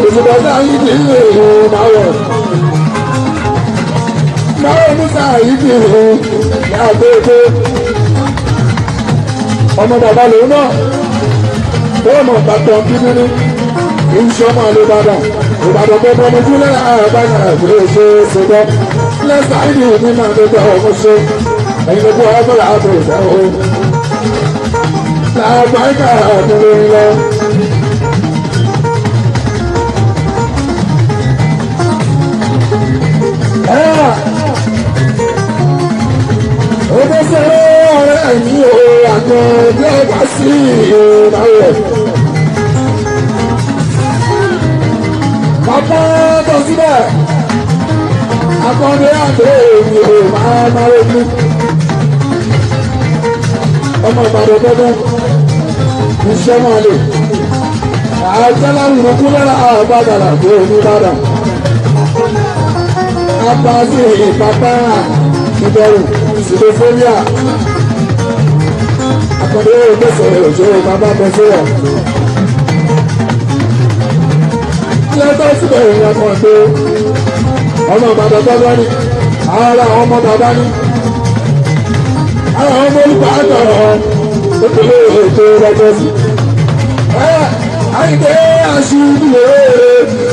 ìṣèjọba náà yìí kì í lè máa wọ̀. Máa Musa yìí kì í lè yá àgbéyé. Ọmọ bàbá lòun náà wọ́n mọ̀ bàtọ̀ kíníní ìṣọ́ máa lè bàdà ìbàdàn tó bọ́ mojú lẹ́yìn àbáyà ìpínlẹ̀ ṣe é ṣe bọ́ lẹ́sà ìdí ní máa ń gbé ọmọ ṣe ẹ̀yin gbogbo ọgbọ́n àbò ìdáwó làbáyà àdúró lọ. Ọmọ sẹ́rẹ́ ọ̀rẹ́ mi ò àgbọn ẹgbẹ́ wá sí ìrìnàwó. Bàbá tó síbẹ̀, akọni àgbẹ̀ èmi ò máa rojú. Ọmọ Ìbàdàn gbọ́dọ̀ iṣẹ́ máa lè. Àjẹ́lá ìrọ̀kú lára àbádàrà tó ní bàdà. Abáṣe ìpapá ìbẹ̀rù ìsìlẹ̀fóríà. Akọni ògbésẹ̀ òjò bàbá bẹ̀sẹ̀. Lẹ́tọ́ síbẹ̀ ìyẹn kan pé ọmọ Ìbàdàn gbọ́dọ̀ ni ara ọmọ bàbá ni ara ọmọ olùkọ́ àtọ̀rọ̀ òkèlè ètò ìrẹ́jọ́ sí. Àìgbé àṣìbìlẹ̀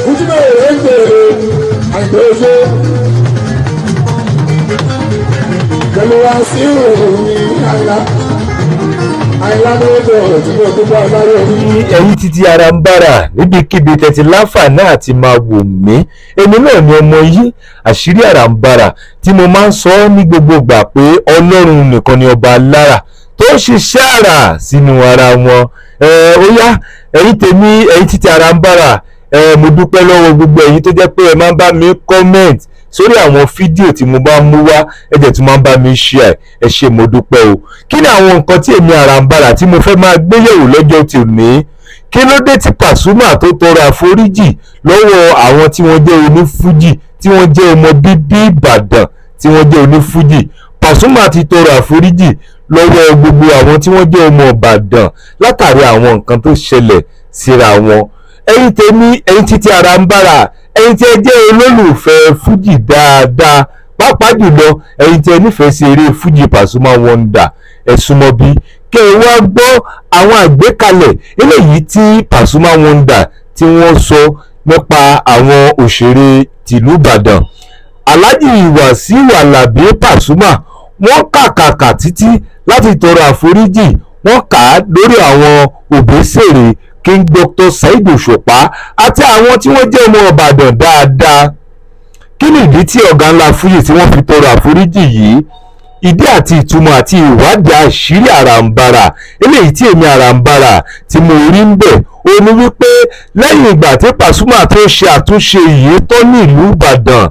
ojúbẹ̀ èrè ń bèrè àìgbé oṣù pẹ̀lú wa sí ìròyìn àìlá. Ẹ̀yin títí ara ń bára níbikíbi tẹ́tí láǹfààní àti máa wò mí èmi náà ni ọmọ yìí àṣírí àrà ń bára tí mo máa ń sọ ní gbogbo ìgbà pé Ọlọ́run nìkan ni ọba alára tó ń ṣiṣẹ́ àrà sínú ara wọn. Ó yá ẹ̀yin tèmi ẹ̀yin títí ara ń bára mo dúpẹ́ lọ́wọ́ gbogbo ẹ̀yin tó jẹ́ pé ẹ máa ń bá mi comment sórí àwọn fídíò tí mo bá mú wá ẹ̀jẹ̀ tí máa ń bá mi share ẹ ṣé mo dúpẹ́ o. Kí ni àwọn nǹkan tí èmi Àràǹbarà tí mo fẹ́ máa gbéyẹ̀wò lọ́jọ́ tòní? Kí ló dé tí Pasuma tó tọrọ àforíjì lọ́wọ́ àwọn tí wọ́n jẹ́ onífújì tí wọ́n jẹ́ ọmọ bíbí Ìbàdàn tí wọ́n jẹ́ onífújì? Pasuma ti tọrọ àforíjì lọ́wọ́ gbogbo àwọn tí wọ́n jẹ́ ọmọ Ìbàdàn látàrí àwọn nǹkan tó ṣẹlẹ̀ síra wọn. Ẹ̀yin tèmi ẹ̀yin títí Àràǹbarà ẹ̀yin tí ẹ jẹ́ olólùfẹ́ fújì dáadáa pàápàá jùlọ ẹ̀yin tí ẹ nífẹ̀ẹ́ sí eré fújì Pasuma Wonder ẹ súnmọ́ bí kẹ́ ẹ wá gbọ́ àwọn àgbékalẹ̀ eléyìí tí Pasuma Wonder tí wọ́n sọ nípa àwọn òṣèré tìlú Ìbàdàn. Alhaji Wasiu Alabi Pasuma wọ́n kàkàkà títí láti tọrọ àforíjì wọ́n kà á lórí àwọn òbésèré King Dr. Saheed Òṣùpá àti àwọn tí wọ́n jẹ́ ọmọ Ìbàdàn dáadáa. Kí ni ìdí tí ọ̀gá ńlá fújì tí wọ́n fi tọrọ àforíjì yìí? Ìdí àti ìtumọ̀ àti ìwádìí àṣírí Àràǹbarà eléyìí tí èmi Àràǹbarà tí mo rí ń bẹ̀ ó ní wípé lẹ́yìn ìgbà tí Pasuma tó ṣe àtúnṣe yìí tó ní ìlú Ìbàdàn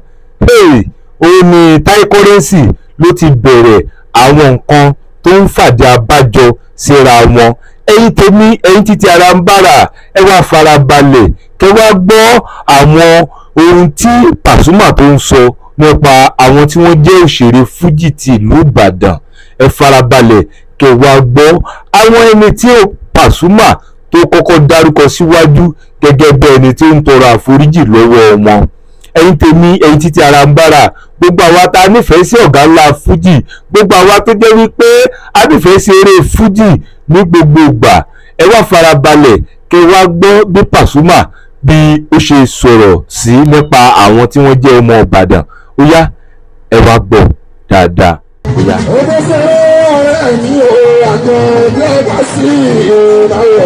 ó ní Tai Currency ló ti bẹ̀rẹ̀ àwọn nǹkan tó ń fàdí abájọ síra wọn. Ẹ̀yin tèmi ẹ̀yin títí Àràǹbarà ẹ wá farabalẹ̀ kẹ́ wá gbọ́ àwọn ohun tí Pasuma tó ń sọ nípa àwọn tí wọ́n jẹ́ òṣèré fújì ti ìlú Ìbàdàn. Ẹ farabalẹ̀ kẹ́ wá gbọ́ àwọn ẹni tí Pasuma tó kọ́kọ́ dárúkọ síwájú gẹ́gẹ́ bí ẹni tí ó ń tọrọ àforíjì lọ́wọ́ wọn. Ẹ̀yin tèmi ẹ̀yin títí Àràǹbarà gbogbo àwa tá a nífẹ̀ẹ́ sí ọ̀gá ńlá fújì gbogbo àwa tó jẹ́ wípé a nífẹ̀ẹ́ sí eré fújì ní gbogbo ìgbà ẹ wá farabalẹ̀ kẹ́ wá gbọ́ bí Pasuma bí ó ṣe sọ̀rọ̀ sí nípa àwọn tí wọ́n jẹ́ ọmọ Ìbàdàn. Ó yá ẹ wá gbọ́ dáadáa. Ó yá. Ọmọ sẹ́rẹ́ ọ̀rẹ́ mi ò àgbọn ẹgbẹ́ wá sí ìrìnàwó.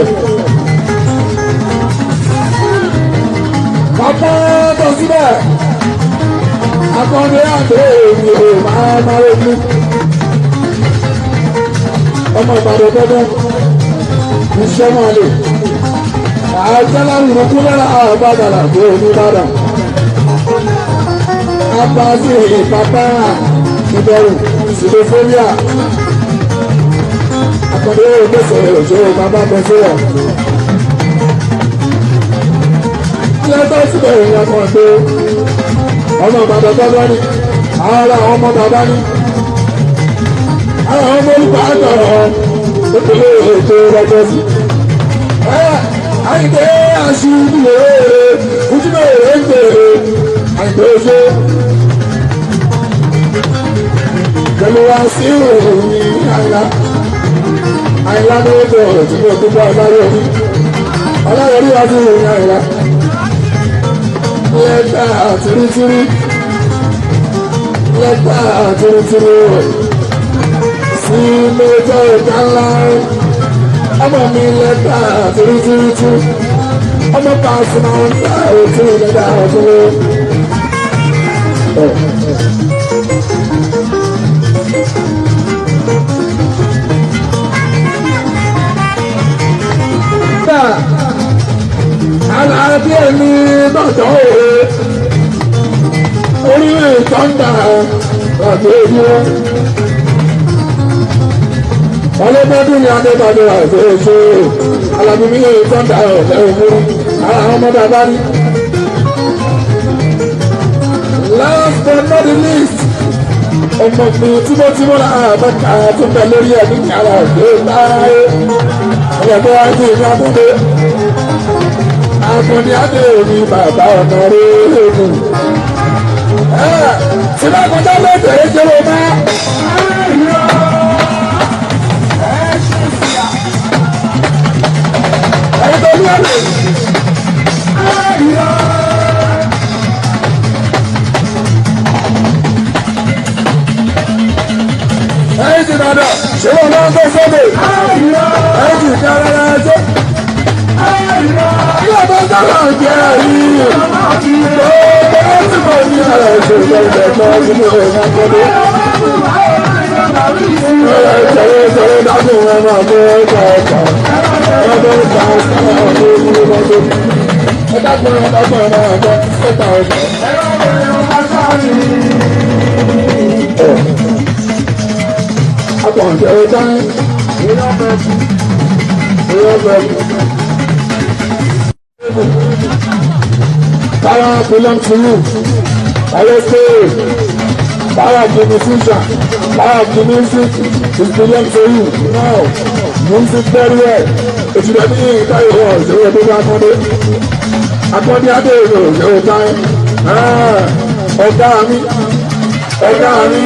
Bàbá tó síbẹ̀, akọni àgbẹ̀ èmi ò máa rojú. Ọmọ Ìbàdàn gbọ́dọ̀ iṣẹ́ máa lè. Àjẹ́lá ìrọ̀kú lára àbádàrà tó ní bàdà. Abáṣe ìpapá ìbẹ̀rù ìsìlẹ̀fóríà. Akọni ògbésẹ̀ òjò bàbá bẹ̀sẹ̀. Lẹ́tọ́ síbẹ̀ ìyẹn kan pé ọmọ Ìbàdàn gbọ́dọ̀ ni ara ọmọ bàbá ni ara ọmọ olùkọ́ àtọ̀rọ̀ òkèlè ètò ìrẹ́jọ́ sí. Àìgbé àṣìbìlẹ̀ tí mo rè ń bèrè àìgbèsè. Pẹ̀lú wa sí ìròyìn àìlá. Àìlá ní ó bẹ̀rẹ̀ tí mo dúpọ̀ ọláyọ̀ rí. Ọláyọ̀ rí wá sí ìròyìn àìlá. Lẹ́tà tìrìtìrì. Lẹ́tà tìrìtìrì. Sí méjọ ìka ńlá. Ọmọ mi lẹ́tà tìrìtìrì. Ọmọ Pasuma ń ta ètò ìlẹ́dà ọ̀tún. Aláàbí ẹni dọ̀dọ̀ òwe orílẹ̀ ìtọ́ndà ọ̀dọ̀ ìdúró. Ọlọ́gbọ́dún ni Adébádé àti èso Alábí mi ìtọ́ndà ọ̀dọ̀ ìdúró. Ara àwọn ọmọdé abárí. Last but not the least, ọmọ mi tímọ́tímọ́ àbẹ̀ká tó bẹ lórí ẹ̀mí kàrà ọ̀dọ̀ láàyè. Ọ̀dọ̀ wa ti ní abúlé. Akọni adé òní bàbá ọ̀nà réèmù. Tí bá kọjá lẹ́tẹ̀ ẹ́ jẹ́ lọ́mọ. Ẹ̀yin tó ní ọ̀lẹ̀. Ẹ̀yin ti dàdà, ṣé wọ́n máa ń gbé sóde? Ẹ̀yin ti fi ara rẹ̀ ṣe. Yóò bá sábà jẹ́ yìí. Bẹ́ẹ̀ tí mo ní ara ìṣòro ìgbẹ̀tọ́ nínú ìrìnà kọ́dé. Ìṣòro dájú wọn máa mú ọjọ́ ọjọ́. Ọjọ́ ìgbà sábà ọdún ìlú lọ́dún. Ẹ dákun ọgbọ́n máa gbọ́ síta ọjọ́. Àpọ̀ǹtẹ̀ ọjọ́ Power belongs to you. I say, power of the musician, power of the music is belongs to you. Now, music very well. If you don't need that, you will do that for me. Akọ́ni adé ìlú yóò tán. Ọ̀gá mi, ọ̀gá mi,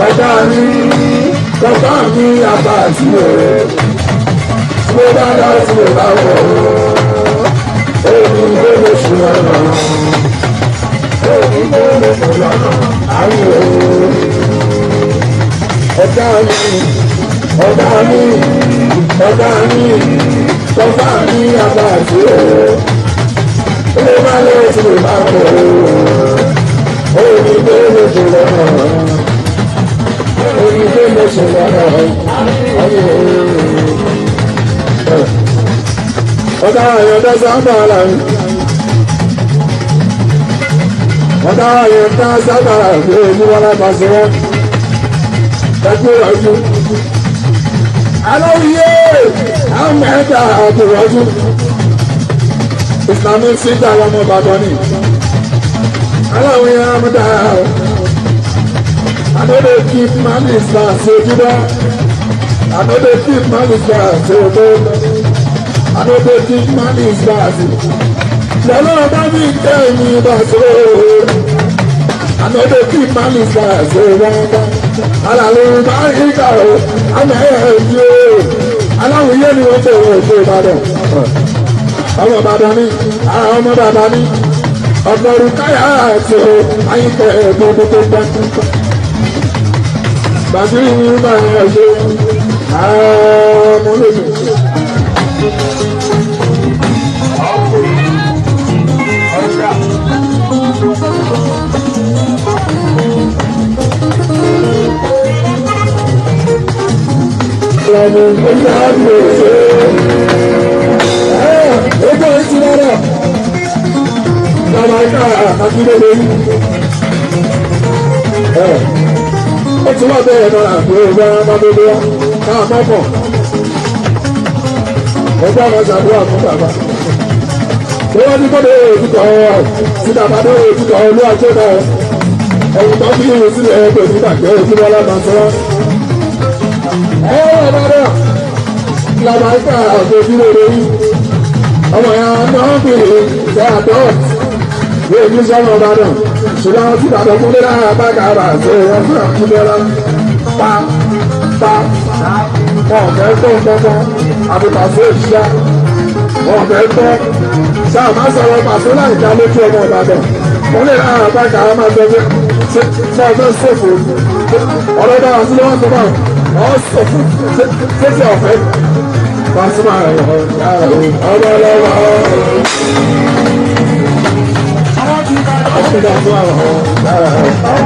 ọ̀gá mi, ọ̀gá mi àbá àti òwe. Mo bá dá sí ìlà wọ̀ èmi ló lè ṣe ọ̀nà. Èmi ló lè ṣe ọ̀nà. Ayé ọ̀gá mi, ọ̀gá mi, ọ̀gá mi, ọ̀gá mi àbá àti òwe. Mo bá lè ṣe ìlà wọ̀ èmi ló lè ṣe ọ̀nà. Èmi ló lè ṣe ọ̀nà. Ayé ọ̀dà àyọ̀dá sábà láàrin ọ̀dà àyọ̀dá sábà láàrin ojúwọ́n lápasẹ̀ wọn ẹgbẹ́ ìrọ̀jú aláwìyé àwọn mẹ́ta àtìrọ̀jú Islamic center ọmọ Ìbàdàn ni aláwìyé amúdá anode keep man Islam sí ojúbọ anode keep man Islam sí ojúbọ. I know they think man is bad. Lọ́lọ́ bá mi tẹ́ mi bá so. I know they think man is bad so wọ́n bá. Alàlẹ́ bá yí ká o, àmọ́ ẹ̀ yí o. Aláwìyé ni wọ́n bẹ̀rẹ̀ ètò Ìbàdàn. Ọmọ Ìbàdàn ni, àwọn ọmọ bàbá ni. Ọ̀gbọ̀rù káyà àti o, àyíkẹ́ gbogbo tó gbá. Bàbí mi máa ń ṣe ọmọ lójú. Ẹgbẹ́ ìtì lára lára iná àkílélé yìí. Ó ti wá bẹ́ẹ̀ náà àpò ìgbà ọmọdé wá káà mọ́pọ̀. Ẹgbẹ́ àwọn ṣàdúrà fún bàbá. Ó wá ní kọ́dọ̀ òtítọ́ sí bàbá tó òtítọ́ olúwa tó náà. Ẹ̀yìn tó fi ìrìn sílẹ̀ ẹgbẹ́ nígbàgbé òtítọ́ lábàtọ́. Ọ̀rọ̀ náà làbàtà àgbòjúlé lórí ọmọ yẹn náà bèrè ṣe àdọ́t ní èmi sọ́nà Ìbàdàn ṣùgbọ́n tí Ìbàdàn kúndé lára bá kàrà ṣe wọ́n fún àkúndé lá pa wọn fẹ́ gbọ́ gbọ́gbọ́ àbùkàṣe ìṣá wọn fẹ́ gbọ́ sáà má sọ̀rọ̀ pàṣẹ láì dá lójú ọmọ Ìbàdàn wọn lè lára bá kàrà máa gbẹ ṣe ọfẹ́ ṣòfò ọ̀rọ̀ bá wà sí lọ́wọ́ tó bá ọ̀ ṣòfò ṣe ti ọ̀fẹ́ pàṣẹ máa rẹ̀ ọmọ ọlọ́wọ́ ọ̀ṣun dàgbà ọ̀hún.